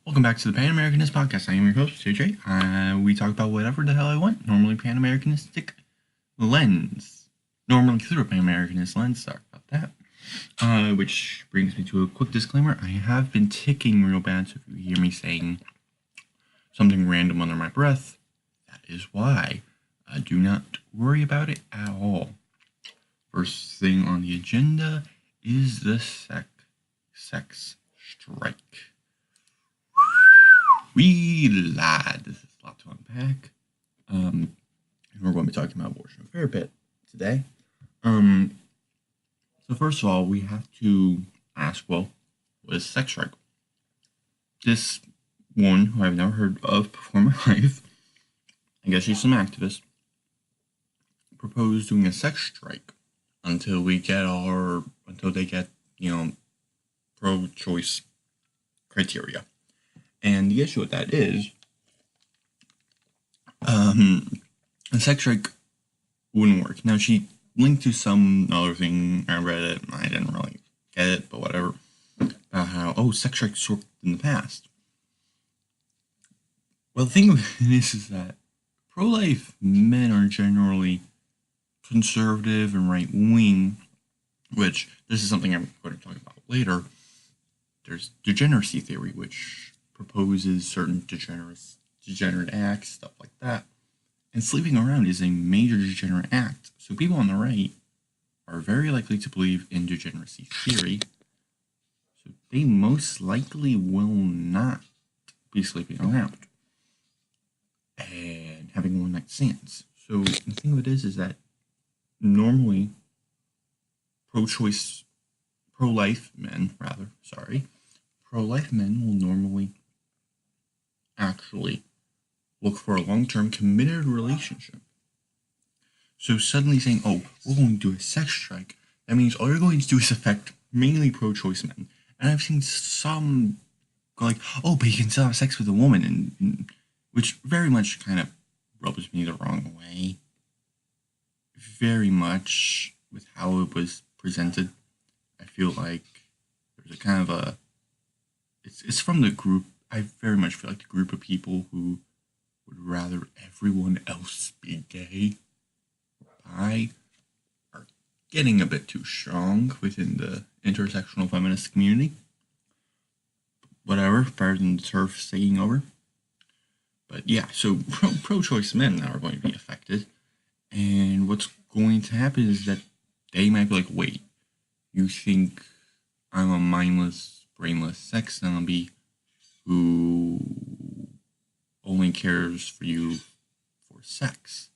Welcome back to the Panamericanist podcast. I am your host, JJ. We talk about whatever the hell I want, normally Panamericanistic lens. Normally through a Panamericanist lens, sorry about that. Which brings me to a quick disclaimer. I have been ticking real bad, so if you hear me saying something random under my breath, that is why. Do not worry about it at all. First thing on the agenda is the sex strike. We lied. This is a lot to unpack. And we're going to be talking about abortion a fair bit today. So first of all, we have to ask, well, what is sex strike? This woman, who I've never heard of before in my life, I guess she's some activist, proposed doing a sex strike until they get, pro-choice criteria. And the issue with that is, a sex strike wouldn't work. Now, she linked to some other thing. I read it. I didn't really get it, but whatever. About how, sex strikes worked in the past. Well, the thing with this is that pro-life men are generally conservative and right-wing, which this is something I'm going to talk about later. There's degeneracy theory, which proposes certain degenerate acts, stuff like that. And sleeping around is a major degenerate act. So people on the right are very likely to believe in degeneracy theory. So they most likely will not be sleeping around and having one-night stands. So the thing of it is that normally pro-life men will normally actually look for a long-term committed relationship. So suddenly saying, we're going to do a sex strike, that means all you're going to do is affect mainly pro-choice men. And I've seen some go like, but you can still have sex with a woman, and which very much kind of rubs me the wrong way. Very much with how it was presented. I feel like there's a kind of a... It's from the group. I very much feel like the group of people who would rather everyone else be gay or bi are getting a bit too strong within the intersectional feminist community. Whatever, better than the turf taking over. But yeah, so pro-choice men now are going to be affected. And what's going to happen is that they might be like, wait, you think I'm a mindless, brainless sex zombie who only cares for you for sex?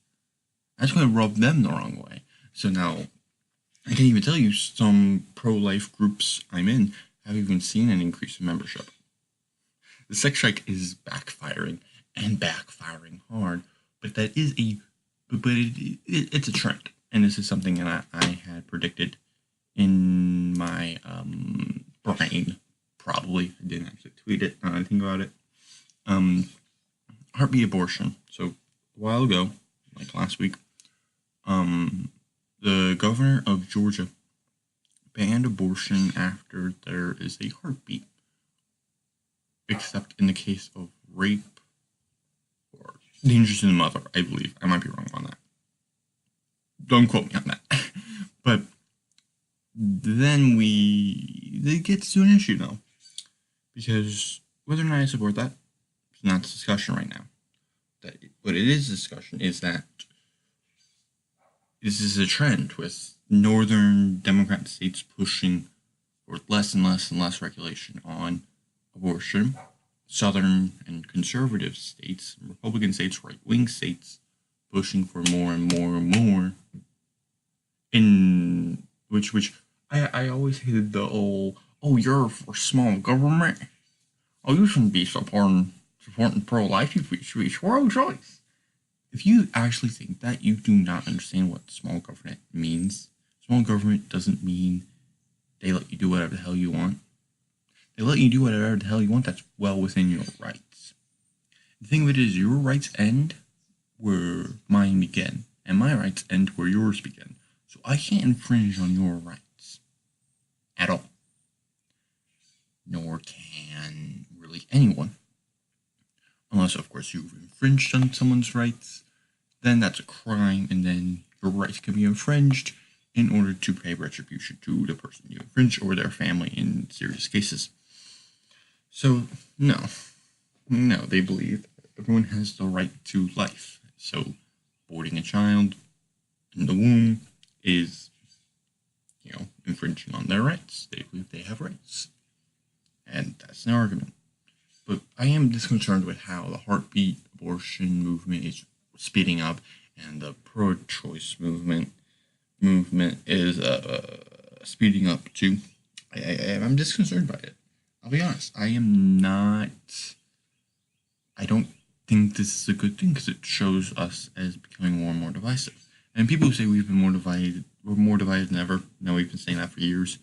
That's going to rub them the wrong way. So now, I can even tell you some pro-life groups I'm in have even seen an increase in membership. The sex strike is backfiring hard, but that is it's a trend, and this is something that I had predicted in my brain. Probably I didn't actually tweet it. Now I think about it. Heartbeat abortion. So a while ago, like last week, the governor of Georgia banned abortion after there is a heartbeat, except in the case of rape or danger to the mother, I believe. I might be wrong on that. Don't quote me on that. But then it gets to an issue though, because whether or not I support that is not the discussion right now. What it is discussion is that this is a trend with northern Democrat states pushing for less and less and less regulation on abortion. Southern and conservative states, Republican states, right-wing states, pushing for more and more and more. In which I always hated the old, you're for small government. You shouldn't be supporting pro-life. You should be pro-choice. If you actually think that, you do not understand what small government means. Small government doesn't mean they let you do whatever the hell you want. They let you do whatever the hell you want that's well within your rights. The thing of it is, your rights end where mine begin, and my rights end where yours begin. So I can't infringe on your rights at all. Nor can really anyone. unless, of course, you've infringed on someone's rights, then that's a crime, and then your rights can be infringed in order to pay retribution to the person you infringed or their family in serious cases. So, no, they believe everyone has the right to life. So, aborting a child in the womb is, infringing on their rights. They believe they have rights. And that's an argument. But I am disconcerted with how the heartbeat abortion movement is speeding up, and the pro-choice movement is speeding up too. I'm disconcerted by it. I'll be honest. I don't think this is a good thing because it shows us as becoming more and more divisive. And people who say we've been more divided, we're more divided than ever. No, we've been saying that for years.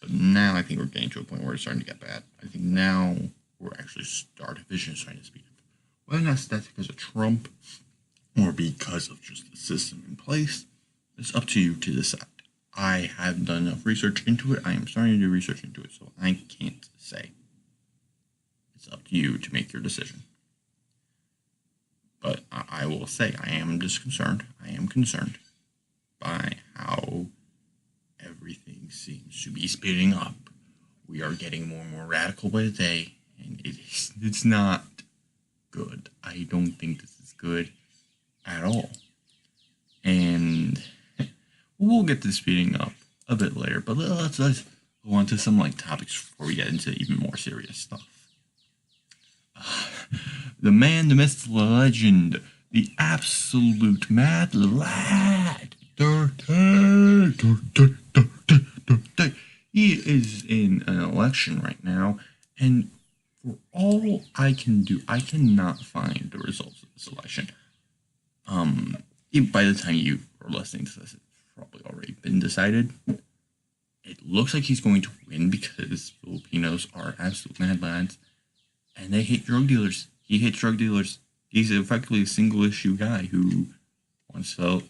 But now I think we're getting to a point where it's starting to get bad. I think now we're actually our division is starting to speed up. Whether that's because of Trump or because of just the system in place, it's up to you to decide. I haven't done enough research into it. I am starting to do research into it, so I can't say. It's up to you to make your decision. But I will say I am disconcerted. I am concerned by how everything seems to be speeding up. We are getting more and more radical by the day, and it's not good. I don't think this is good at all. And we'll get to speeding up a bit later, but let's go on to some topics before we get into even more serious stuff. The man, the myth, the legend, the absolute mad lad, Dirty. He is in an election right now, and for all I can do, I cannot find the results of this election. By the time you are listening to this, it's probably already been decided. It looks like he's going to win because Filipinos are absolute mad lads, and they hate drug dealers. He hates drug dealers. He's effectively a single issue guy who wants the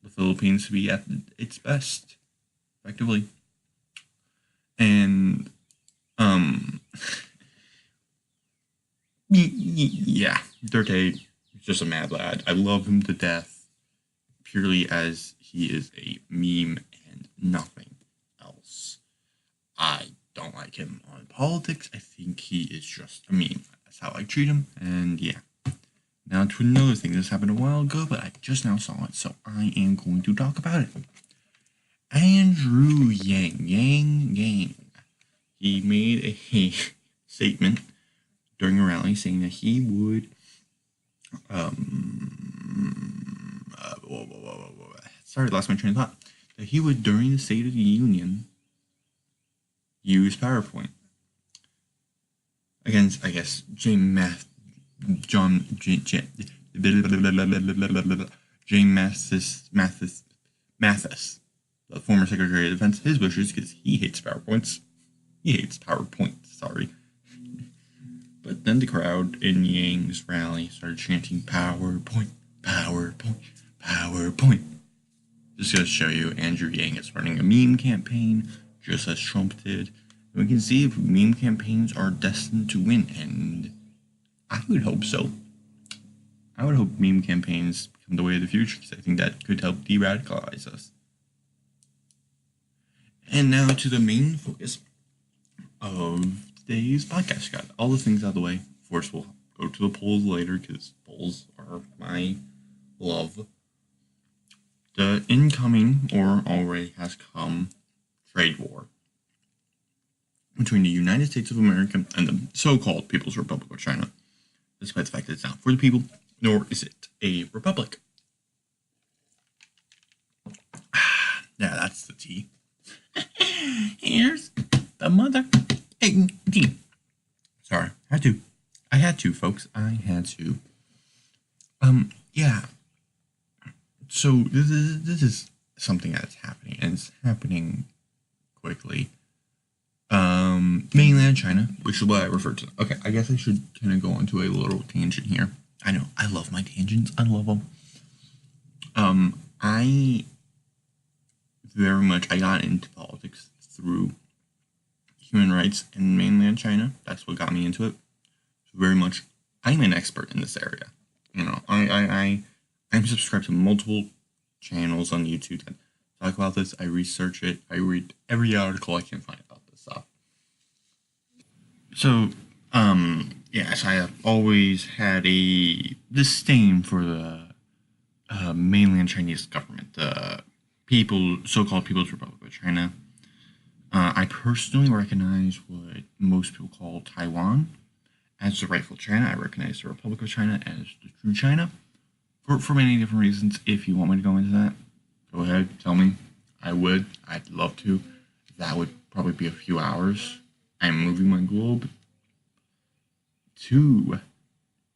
Philippines to be at its best, effectively. And yeah, Dirty is just a mad lad. I love him to death, purely as he is a meme and nothing else. I don't like him on politics. I think he is just a meme. That's how I treat him. And yeah. Now to another thing. This happened a while ago, but I just now saw it, so I am going to talk about it. Andrew Yang. He made a statement during a rally saying that he would sorry, lost my train of thought. That he would, during the State of the Union, use PowerPoint against, I guess, James Mathis, the former Secretary of Defense, his wishes because he hates PowerPoints. He hates PowerPoint, sorry. But then the crowd in Yang's rally started chanting PowerPoint, PowerPoint, PowerPoint. Just to show you, Andrew Yang is running a meme campaign, just as Trump did. And we can see if meme campaigns are destined to win, and I would hope so. I would hope meme campaigns become the way of the future, because I think that could help de-radicalize us. And now to the main focus of today's podcast. Got all the things out of the way. Of course, we'll go to the polls later, because polls are my love. The incoming, or already has come, trade war between the United States of America and the so-called People's Republic of China, despite the fact that it's not for the people, nor is it a republic. Yeah, that's the tea. Here's the mother. Sorry, I had to, folks. I had to. Yeah. So this is something that's happening, and it's happening quickly. Mainland China, which is what I refer to. Okay, I guess I should kind of go into a little tangent here. I know, I love my tangents. I love them. I got into politics through human rights in mainland China. That's what got me into it. Very much I'm an expert in this area. You know, I'm subscribed to multiple channels on YouTube that talk about this. I research it. I read every article I can find about this stuff. So, yes, I have always had a disdain for the mainland Chinese government, the so-called People's Republic of China. I personally recognize what most people call Taiwan as the rightful China. I recognize the Republic of China as the true China for many different reasons. If you want me to go into that, go ahead, tell me. I would. I'd love to. That would probably be a few hours. I'm moving my globe to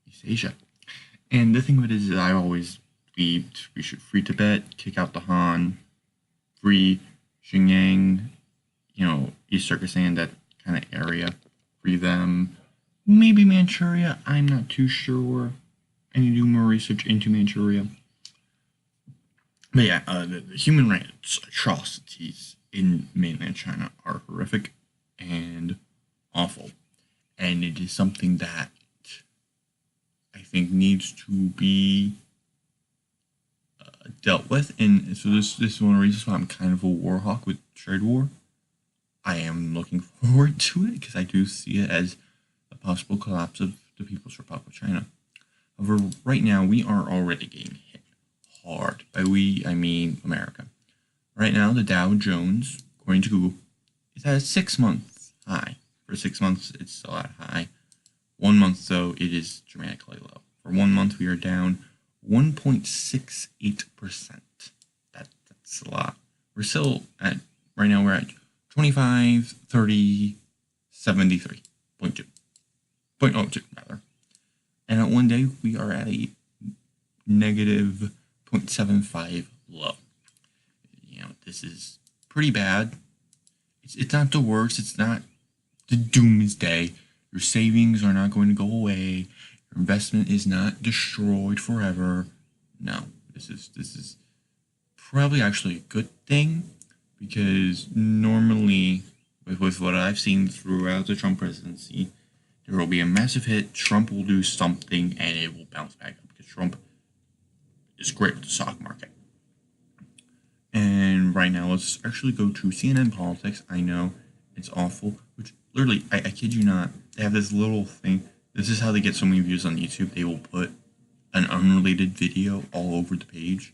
East Asia. And the thing of it is I always believed we should free Tibet, kick out the Han, free Xinjiang, East Turkestan, that kind of area, free them. Maybe Manchuria, I'm not too sure. I need to do more research into Manchuria. But yeah, the human rights atrocities in mainland China are horrific and awful. And it is something that I think needs to be dealt with. And so this is one of the reasons why I'm kind of a war hawk with trade war. I am looking forward to it because I do see it as a possible collapse of the People's Republic of China. However, right now we are already getting hit hard. By we, I mean America. Right now, the Dow Jones, according to Google, is at a 6-month high. For 6 months, it's still at a high. 1 month, though, it is dramatically low. For 1 month, we are down 1.68%. That's a lot. We're still at, right now, we're at 25, 30, 73.2. 0.02, rather. And at one day, we are at a negative 0.75 low. This is pretty bad. It's not the worst. It's not the doomsday. Your savings are not going to go away. Your investment is not destroyed forever. No, this is probably actually a good thing, because normally with what I've seen throughout the Trump presidency, there will be a massive hit. Trump will do something and it will bounce back up because Trump is great with the stock market. And right now, let's actually go to CNN Politics. I know it's awful, which literally, I kid you not, they have this little thing. This is how they get so many views on YouTube. They will put an unrelated video all over the page.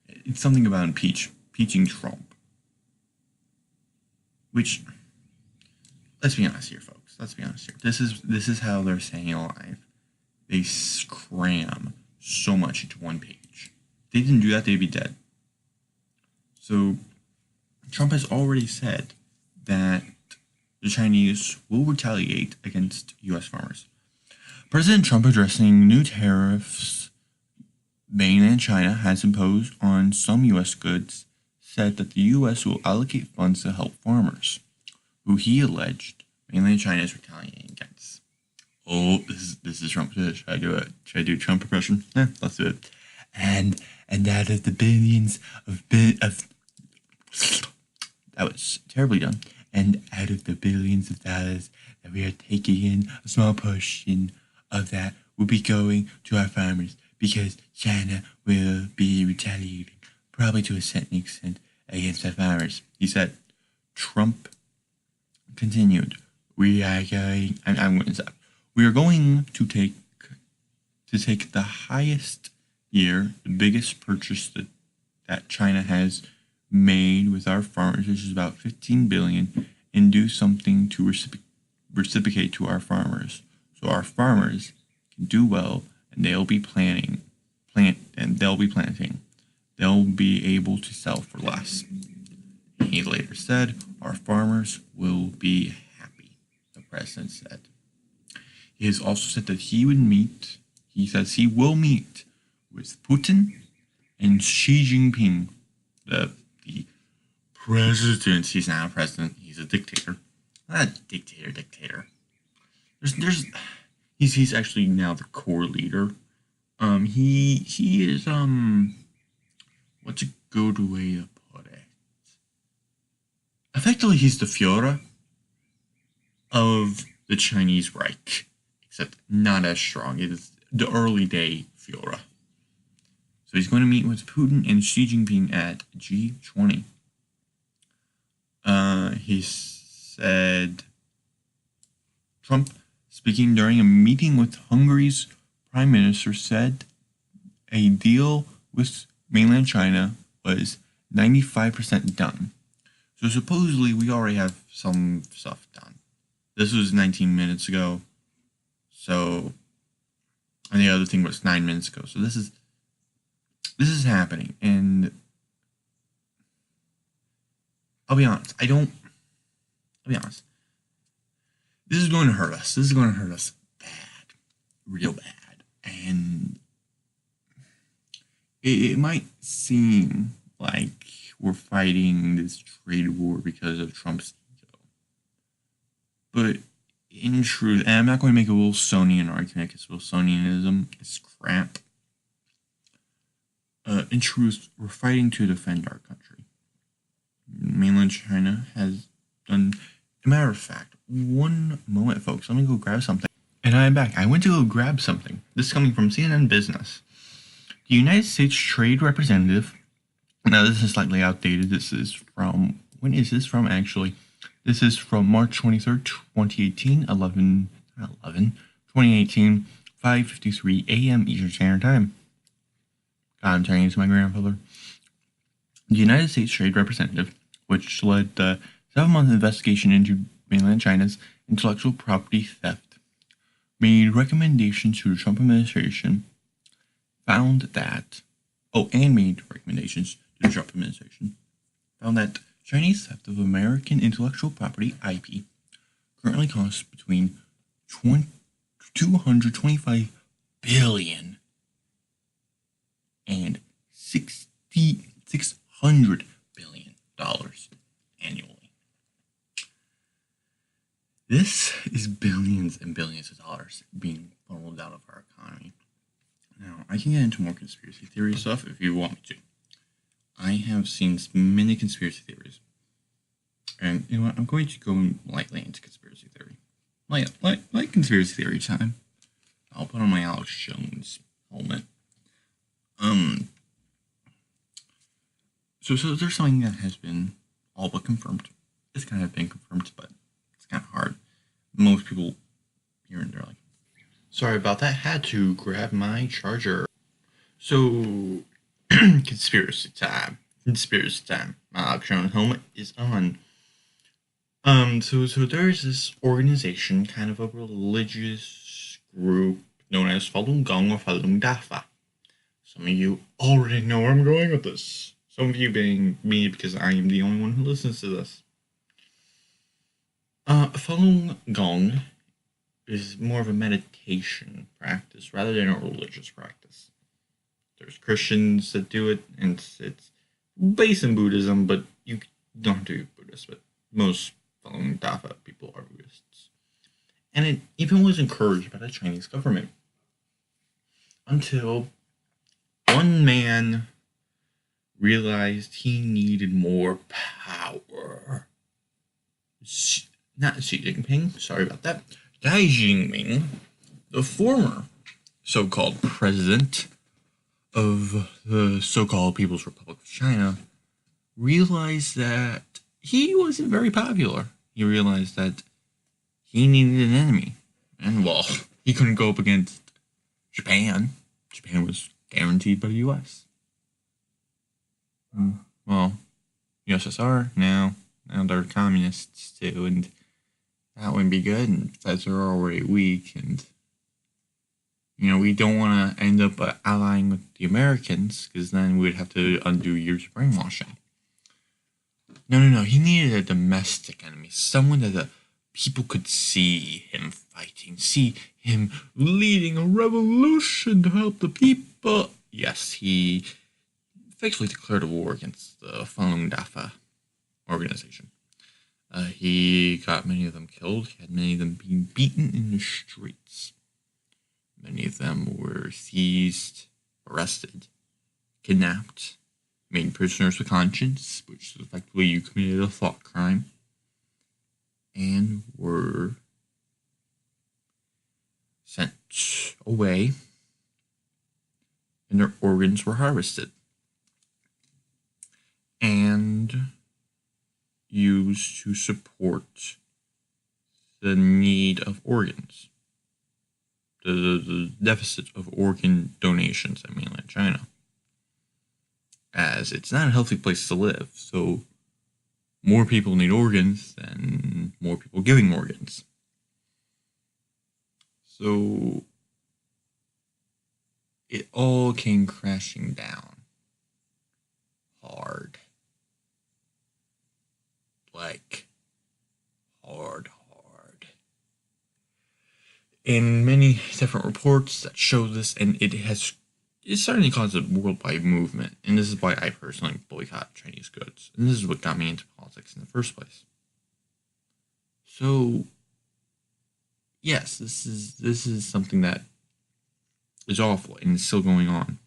It's something about impeaching Trump. Which, let's be honest here, folks. Let's be honest here. This is how they're staying alive. They cram so much into one page. If they didn't do that, they'd be dead. So, Trump has already said that the Chinese will retaliate against U.S. farmers. President Trump, addressing new tariffs mainland China has imposed on some U.S. goods, said that the U.S. will allocate funds to help farmers, who he alleged mainland China is retaliating against. Oh, this is Trump. Should I do it? Should I do Trump impression? Let's do it. And out of the billions of that was terribly done. And out of the billions of dollars that we are taking in, a small portion of that will be going to our farmers, because China will be retaliating, probably to a certain extent, against our farmers. He said. Trump continued, we are going to take the highest year, the biggest purchase that China has made with our farmers, which is about 15 billion, and do something to reciprocate to our farmers, so our farmers can do well, and they'll be planting. They'll be able to sell for less. He later said, our farmers will be happy, the president said. He has also said that he will meet with Putin and Xi Jinping, the president. He's not a president, he's a dictator. Not a dictator. He's actually now the core leader. He is, what's a good way to put it? Effectively, he's the Führer of the Chinese Reich, except not as strong. It is the early day Fiora. So he's going to meet with Putin and Xi Jinping at G20. He said, Trump, speaking during a meeting with Hungary's prime minister, said a deal with mainland China was 95% done. So supposedly we already have some stuff done. This was 19 minutes ago. So, and the other thing was 9 minutes ago. So this is happening, and I'll be honest. I'll be honest. This is going to hurt us. This is going to hurt us bad, real bad, and it might seem like we're fighting this trade war because of Trump's ego, but in truth, and I'm not going to make a Wilsonian argument because Wilsonianism is crap. In truth, we're fighting to defend our country. Mainland China has done. As a matter of fact, one moment, folks. Let me go grab something. And I'm back. I went to go grab something. This is coming from CNN Business. The United States Trade Representative. Now, this is slightly outdated. This is from. When is this from, actually? This is from March 23rd, 2018, 2018, 5:53 a.m. Eastern Standard Time. God, I'm turning into my grandfather. The United States Trade Representative, which led the 7-month investigation into mainland China's intellectual property theft, made recommendations to the Trump administration, found that Chinese theft of American intellectual property, IP, currently costs between $225 billion and $600 billion annually. This is billions and billions of dollars being funneled out of our economy. Now, I can get into more conspiracy theory stuff if you want me to. I have seen many conspiracy theories. And you know what? I'm going to go lightly into conspiracy theory. Like conspiracy theory time. I'll put on my Alex Jones helmet. So there's something that has been all but confirmed. It's kind of been confirmed, but it's kind of hard. Most people here and there are like, sorry about that. Had to grab my charger. So, conspiracy time. My Alex Jones helmet is on. So there's this organization, kind of a religious group known as Falun Gong or Falun Dafa. Some of you already know where I'm going with this. Some of you being me because I am the only one who listens to this. Falun Gong is more of a meditation practice rather than a religious practice. There's Christians that do it, and it's based in Buddhism, but you don't have to be Buddhist, but most Falun Dafa people are Buddhists. And it even was encouraged by the Chinese government. Until one man realized he needed more power. Not Xi Jinping, sorry about that. Dai Jinping, the former so-called president of the so-called People's Republic of China, realized that he wasn't very popular. He realized that he needed an enemy. And, well, he couldn't go up against Japan. Japan was guaranteed by the U.S. Well, USSR, now they're communists too, and that wouldn't be good, and besides they're already weak, and we don't want to end up allying with the Americans, because then we would have to undo years of brainwashing. No, he needed a domestic enemy, someone that the people could see him fighting, see him leading a revolution to help the people. Yes, he effectively declared a war against the Falun Dafa organization. He got many of them killed. He had many of them being beaten in the streets. Many of them were seized, arrested, kidnapped, made prisoners of conscience, which is effectively you committed a thought crime, and were sent away and their organs were harvested and used to support the need of organs, the deficit of organ donations in mainland China, as it's not a healthy place to live. So more people need organs than more people giving organs. So it all came crashing down hard. Like, hard. In many different reports that show this, and it's certainly caused a worldwide movement, and this is why I personally boycott Chinese goods, and this is what got me into politics in the first place. So, yes, this is something that is awful, and it's still going on.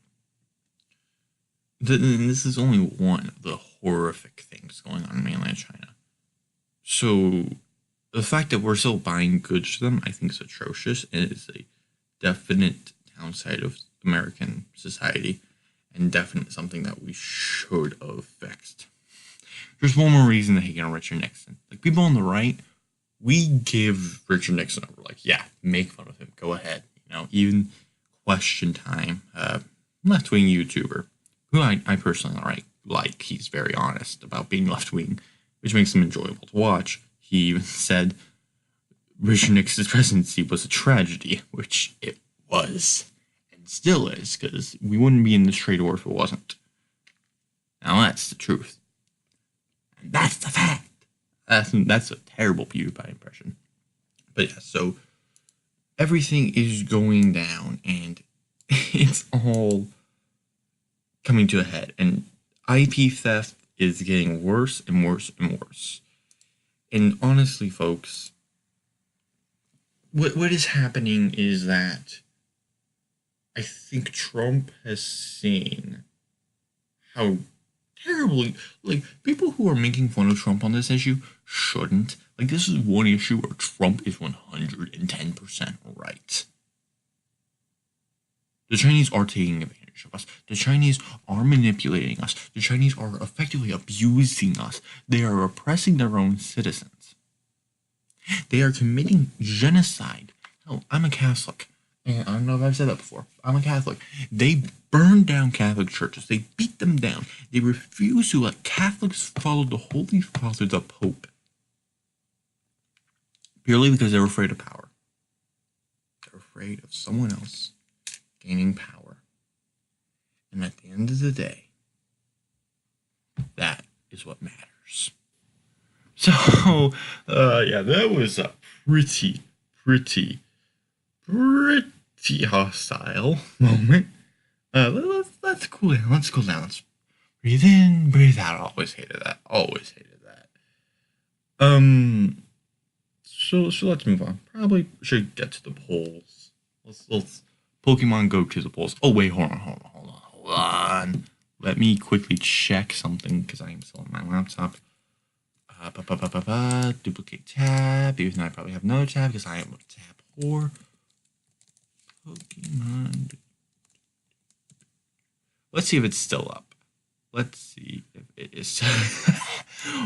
And this is only one of the horrific things going on in mainland China. So, the fact that we're still buying goods to them, I think, is atrocious, and it's a definite downside of American society, and definitely something that we should have fixed. There's one more reason to hate on Richard Nixon. Like, people on the right, we give Richard Nixon over. Like, yeah, make fun of him. Go ahead. You know, even Question Time, left-wing YouTuber, who I personally like. He's very honest about being left-wing, which makes him enjoyable to watch. He even said Richard Nixon's presidency was a tragedy, which it was, and still is, because we wouldn't be in this trade war if it wasn't. Now that's the truth. And that's the fact. That's a terrible PewDiePie impression. But yeah, so everything is going down, and it's all coming to a head. And IP theft is getting worse and worse and worse. And honestly, folks, what is happening is that I think Trump has seen how terribly, like, people who are making fun of Trump on this issue shouldn't. Like, this is one issue where Trump is 110% right. The Chinese are taking advantage of us. The Chinese are manipulating us. The Chinese are effectively abusing us. They are oppressing their own citizens. They are committing genocide. Hell, I'm a Catholic. And I don't know if I've said that before. I'm a Catholic. They burn down Catholic churches. They beat them down. They refuse to let Catholics follow the Holy Father, the Pope. Purely because they're afraid of power. They're afraid of someone else gaining power. And at the end of the day, that is what matters. So, yeah, that was a pretty hostile moment. Let's cool down. Let's cool down. Let's breathe in, breathe out. Always hated that. So let's move on. Probably should get to the polls. Let's Pokemon Go to the polls. Oh wait, hold on. Let me quickly check something because I am still on my laptop. Duplicate tab. Even though I probably have another tab because I am a tab whore. Pokemon. Let's see if it's still up. Let's see if it is.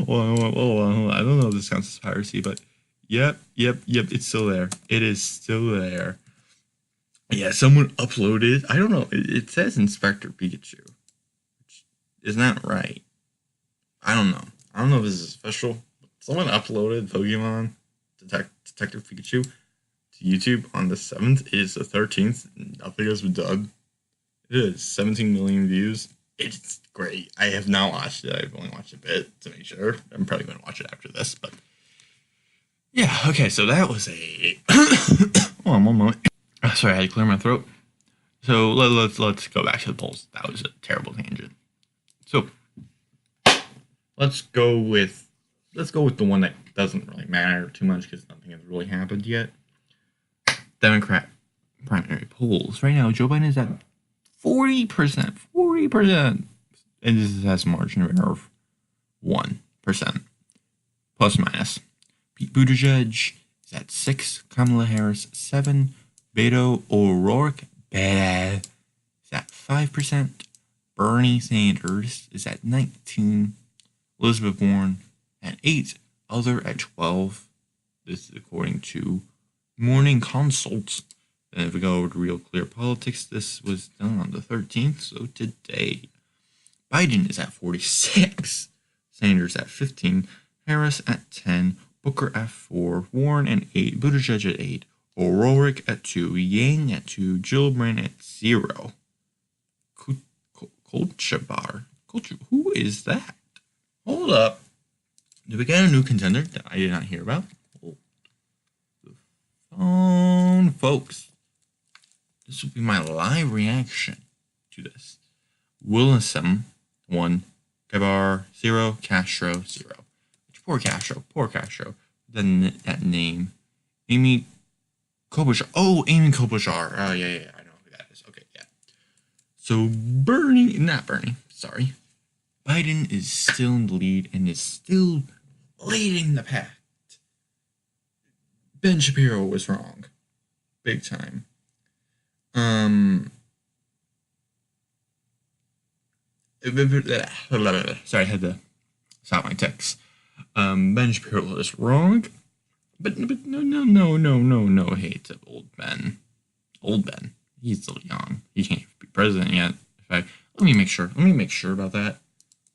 Hold on. I don't know if this counts as piracy, but yep. It's still there. It is still there. Yeah, someone uploaded. I don't know. It says Inspector Pikachu, which is not right. I don't know. I don't know if this is official. Someone uploaded Pokemon Detective Pikachu to YouTube on the 7th. It is the 13th. Nothing has been done. It is 17 million views. It's great. I have not watched it. I've only watched a bit to make sure. I'm probably going to watch it after this, but yeah. Okay, so that was a. Hold on one moment. Sorry, I had to clear my throat. So let's go back to the polls. That was a terrible tangent. So let's go with the one that doesn't really matter too much because nothing has really happened yet. Democrat primary polls. Right now, Joe Biden is at 40%, and this has a margin of error of 1%, plus minus. Pete Buttigieg is at 6, Kamala Harris 7, Beto O'Rourke is at 5%. Bernie Sanders is at 19%. Elizabeth Warren at 8%. Other at 12%. This is according to Morning Consult. Then if we go over to Real Clear Politics, this was done on the 13th, so today. Biden is at 46%. Sanders at 15%. Harris at 10%. Booker at 4%. Warren at 8%. Buttigieg at 8%. O'Rourke at 2%. Yang at 2%. Gillibrand at 0%. Kolchabar. Who is that? Hold up. Did we get a new contender that I did not hear about? Hold the phone, folks. This will be my live reaction to this. Willison 1. Gabar 0. Castro 0. Poor Castro. Then that name. Amy Klobuchar. Oh, Amy Klobuchar. Oh, yeah. I know who that is. Okay, yeah. So sorry. Biden is still in the lead and is still leading the pack. Ben Shapiro was wrong. Big time. Sorry, I had to stop my text. Ben Shapiro was wrong. But no hate to old Ben. Old Ben. He's still young. He can't be president yet. Let me make sure about that.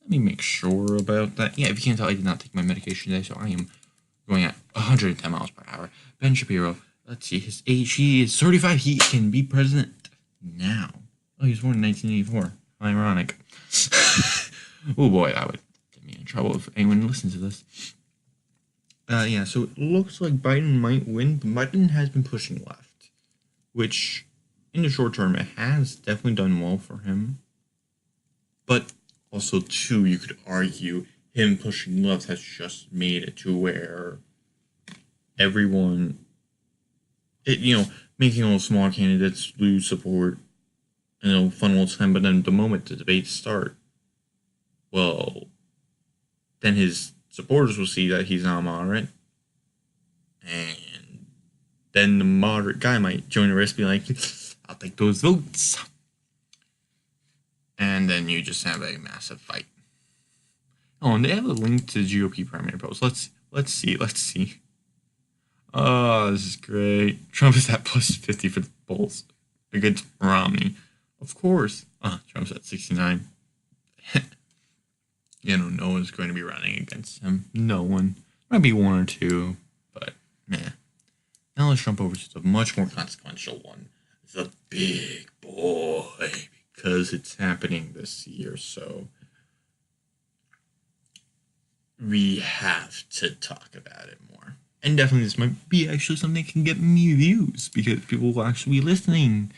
Yeah, if you can't tell, I did not take my medication today, so I am going at 110 miles per hour. Ben Shapiro, let's see, his age, he is 35. He can be president now. Oh, he was born in 1984. Ironic. Oh boy, that would get me in trouble if anyone listens to this. Yeah, so it looks like Biden might win, but Biden has been pushing left, which in the short term, it has definitely done well for him. But also, too, you could argue him pushing left has just made it to where everyone, making all smaller candidates lose support, fun all the time. But then the moment the debates start, well, then his supporters will see that he's not moderate, and then the moderate guy might join the race, be like, I'll take those votes. And then you just have a massive fight. Oh, and they have a link to the GOP primary polls. Let's see. Oh, this is great. Trump is at plus 50 for the polls against Romney. Of course. Trump's at 69. No one's going to be running against him. No one. Might be one or two, but meh. Now let's jump over to the much more consequential one. The big boy. Because it's happening this year, so we have to talk about it more. And definitely this might be actually something that can get me views, because people will actually be listening,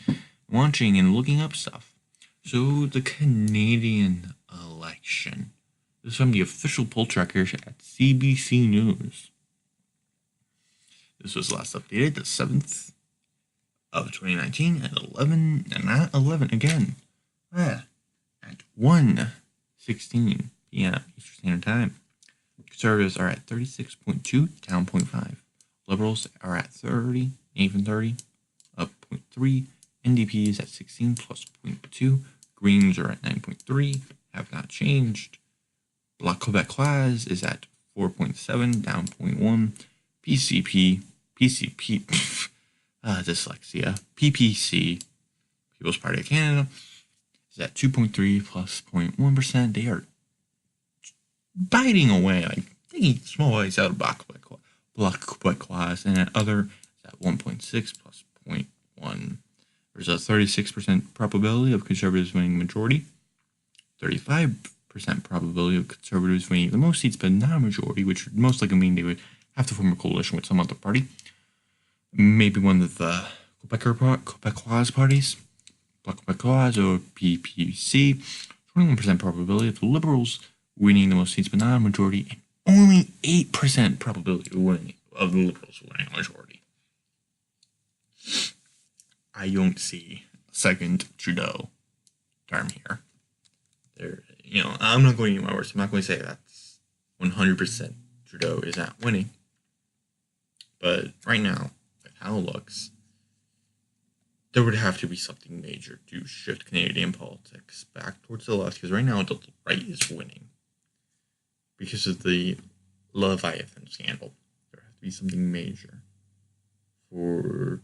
watching, and looking up stuff. So the Canadian election. This is from the official poll trackers at CBC News. This was last updated the 7th of 2019 at 11, and not 11 again. At 1:16 p.m. Eastern Standard Time. Conservatives are at 36.2, down 0.5. Liberals are at 30, even 30, up 0.3. NDP is at 16, plus 0.2. Greens are at 9.3, have not changed. Bloc Québécois is at 4.7, down 0.1. PPC, People's Party of Canada, is at 2.3 plus 0.1%. They are biting away, taking small ways out of Bloc Québécois, and that other is at 1.6 plus 0.1. There's a 36% probability of Conservatives winning the majority, 35% probability of Conservatives winning the most seats, but not a majority, which would most likely mean they would have to form a coalition with some other party. Maybe one of the Québécois parties, Bloc Québécois or PPC. 21% probability of the Liberals winning the most seats, but not a majority, and only 8% probability of the Liberals winning a majority. I don't see a second Trudeau term here. I'm not going to use my words. I'm not going to say that's 100% Trudeau is not winning. But right now, with how it looks, there would have to be something major to shift Canadian politics back towards the left, because right now the right is winning because of the Leviathan scandal. There has to be something major for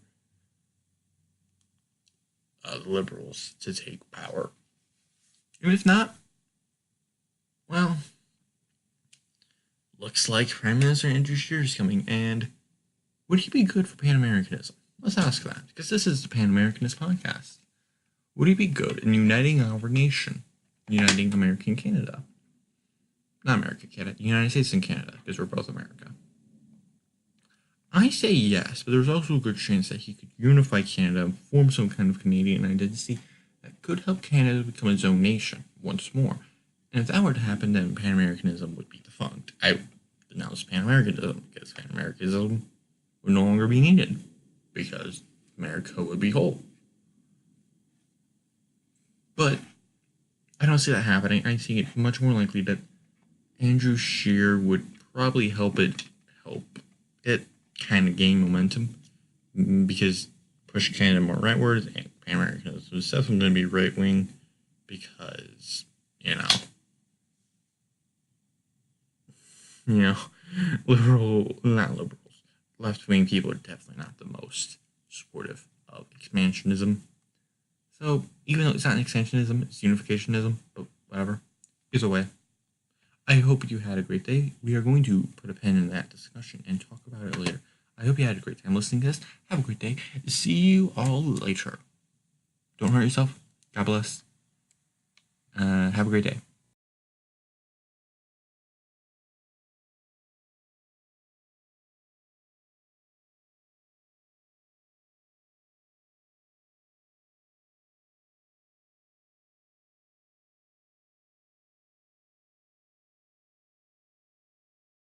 the liberals to take power. And if not, well, looks like Prime Minister Andrew Scheer is coming, and would he be good for Pan-Americanism? Let's ask that, because this is the Pan-Americanist podcast. Would he be good in uniting our nation, uniting America and Canada? Not America, Canada, United States and Canada, because we're both America. I say yes, but there's also a good chance that he could unify Canada and form some kind of Canadian identity that could help Canada become its own nation once more. And if that were to happen, then Pan-Americanism would be defunct. I would denounce Pan-Americanism, because Pan-Americanism would no longer be needed, because America would be whole. But I don't see that happening. I see it much more likely that Andrew Scheer would probably help it kind of gain momentum, because push Canada more rightwards, and Pan-Americanism is definitely going to be right-wing, because, left-wing people are definitely not the most supportive of expansionism. So, even though it's not expansionism, it's unificationism, but whatever. Either way, I hope you had a great day. We are going to put a pin in that discussion and talk about it later. I hope you had a great time listening to this. Have a great day. See you all later. Don't hurt yourself. God bless. Have a great day.